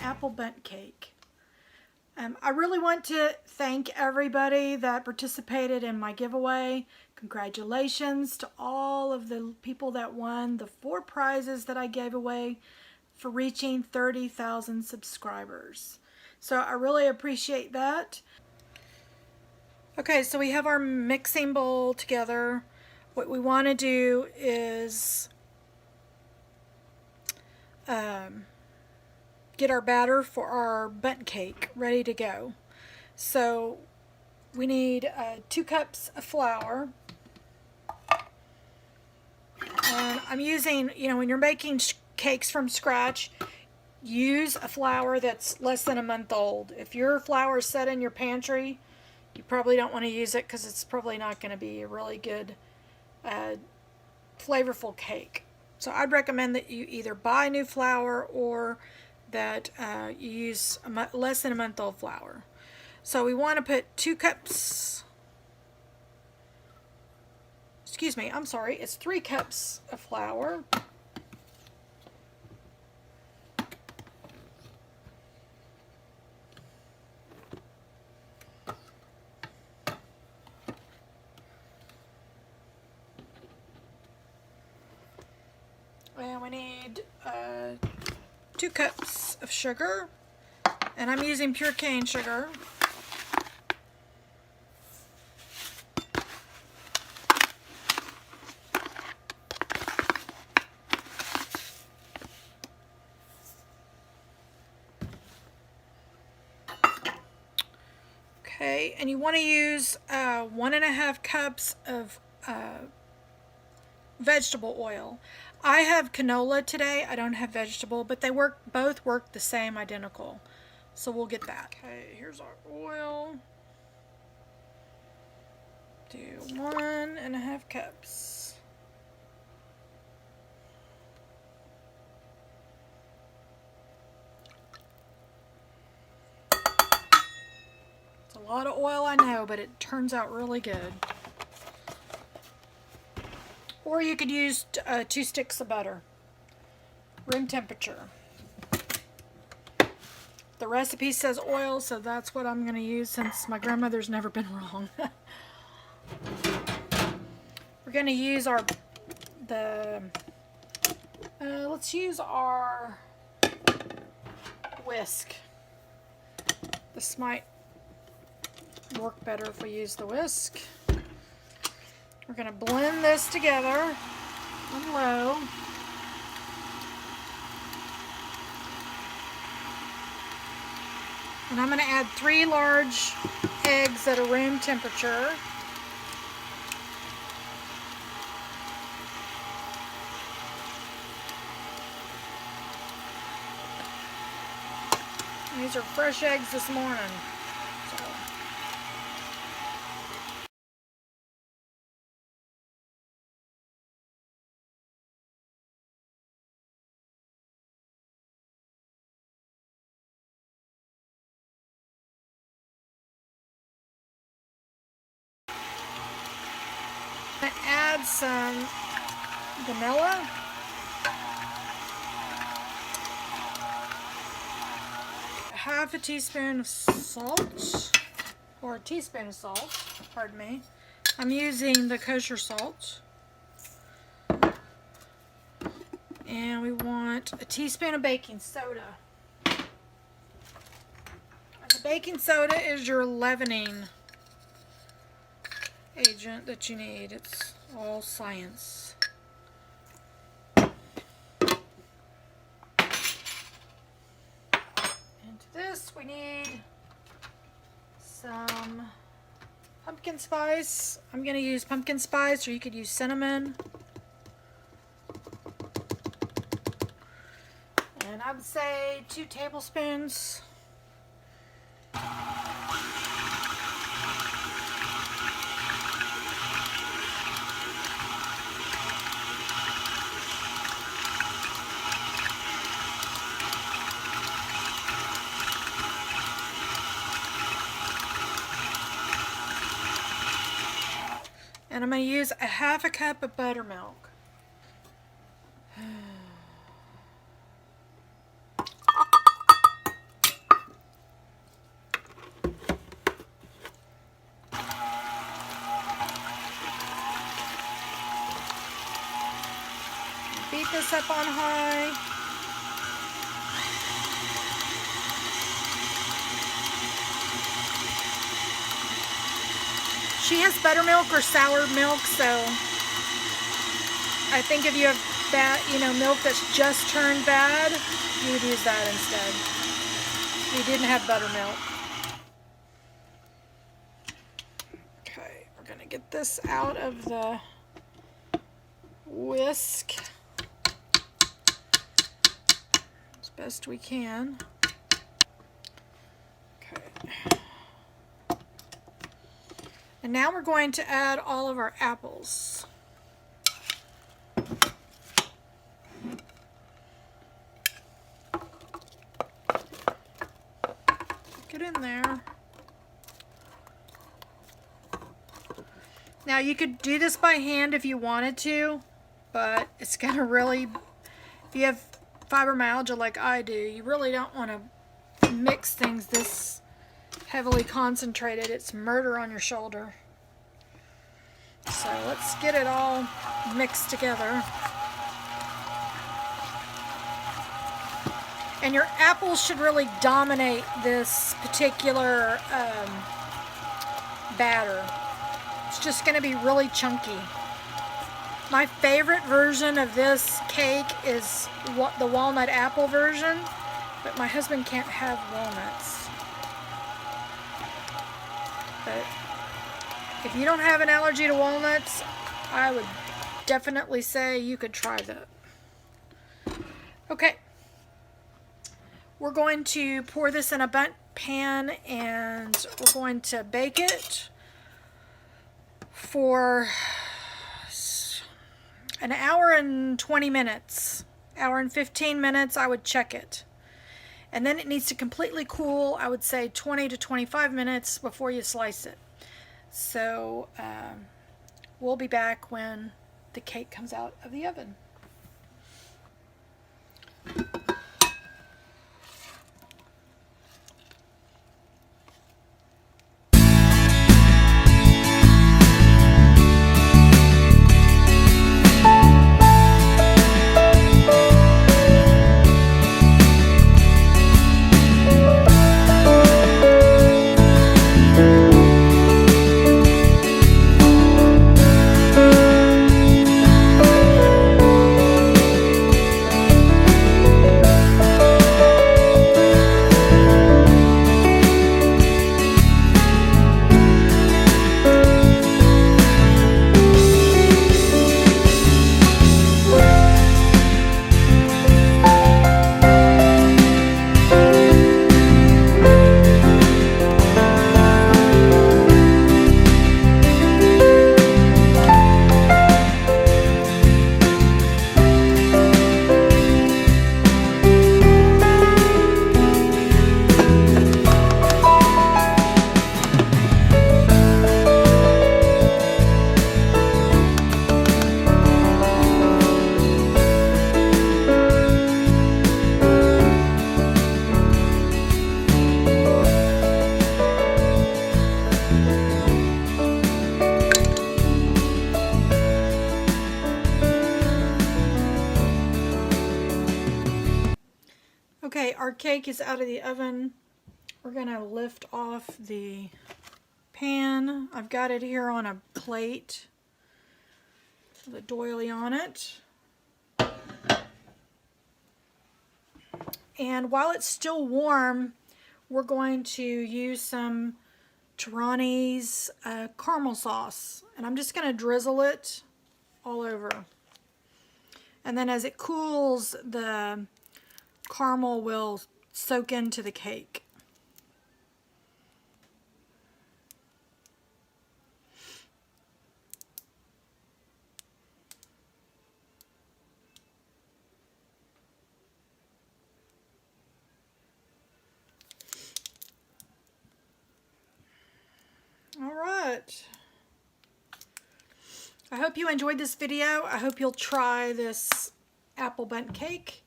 apple bundt cake. I really want to thank everybody that participated in my giveaway. Congratulations to all of the people that won the 4 prizes that I gave away for reaching 30,000 subscribers. So I really appreciate that. Okay, so we have our mixing bowl together. What we want to do is get our batter for our bundt cake ready to go. So we need 2 cups of flour. And I'm using, when you're making cakes from scratch, use a flour that's less than a month old. If your flour is set in your pantry, you probably don't want to use it because it's probably not going to be a really good, flavorful cake. So I'd recommend that you either buy new flour or that you use less than a month old flour. So we want to put 2 cups, excuse me, I'm sorry, it's 3 cups of flour. And we need 2 cups of sugar, and I'm using pure cane sugar. Okay, and you want to use 1.5 cups of vegetable oil. I have canola today. I don't have vegetable, but they both work the same, identical. So we'll get that. Okay, here's our oil. Do 1.5 cups. It's a lot of oil, I know, but it turns out really good. Or you could use 2 sticks of butter, room temperature. The recipe says oil, so that's what I'm going to use since my grandmother's never been wrong. We're going to use let's use our whisk. This might work better if we use the whisk. We're going to blend this together on low. And I'm going to add 3 large eggs at a room temperature. These are fresh eggs this morning. I'm going to add some vanilla. Half a teaspoon of salt, or a teaspoon of salt, pardon me. I'm using the kosher salt. And we want a teaspoon of baking soda. The baking soda is your leavening agent that you need. It's all science. Into this we need some pumpkin spice. I'm going to use pumpkin spice, or you could use cinnamon. And I would say 2 tablespoons. And I'm going to use 1/2 cup of buttermilk. this up on high. She has buttermilk or sour milk, so I think if you have that, milk that's just turned bad, you would use that instead. We didn't have buttermilk. Okay, we're gonna get this out of the whisk as best we can. Okay. And now we're going to add all of our apples. Get in there. Now you could do this by hand if you wanted to, but it's gonna really, if you have fibromyalgia like I do, you really don't want to mix things this heavily concentrated. It's murder on your shoulder. So let's get it all mixed together. And your apples should really dominate this particular batter. It's just going to be really chunky. My favorite version of this cake is the walnut apple version, but my husband can't have walnuts. But if you don't have an allergy to walnuts, I would definitely say you could try that. Okay. We're going to pour this in a Bundt pan and we're going to bake it for an hour and 20 minutes. Hour and 15 minutes, I would check it. And then it needs to completely cool, I would say 20 to 25 minutes before you slice it. So we'll be back when the cake comes out of the oven. Okay, our cake is out of the oven. We're going to lift off the pan. I've got it here on a plate with a doily on it. And while it's still warm, we're going to use some Tirani's caramel sauce. And I'm just going to drizzle it all over. And then as it cools, the caramel will soak into the cake. All right. I hope you enjoyed this video. I hope you'll try this apple bundt cake.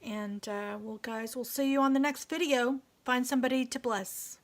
And we'll see you on the next video. Find somebody to bless.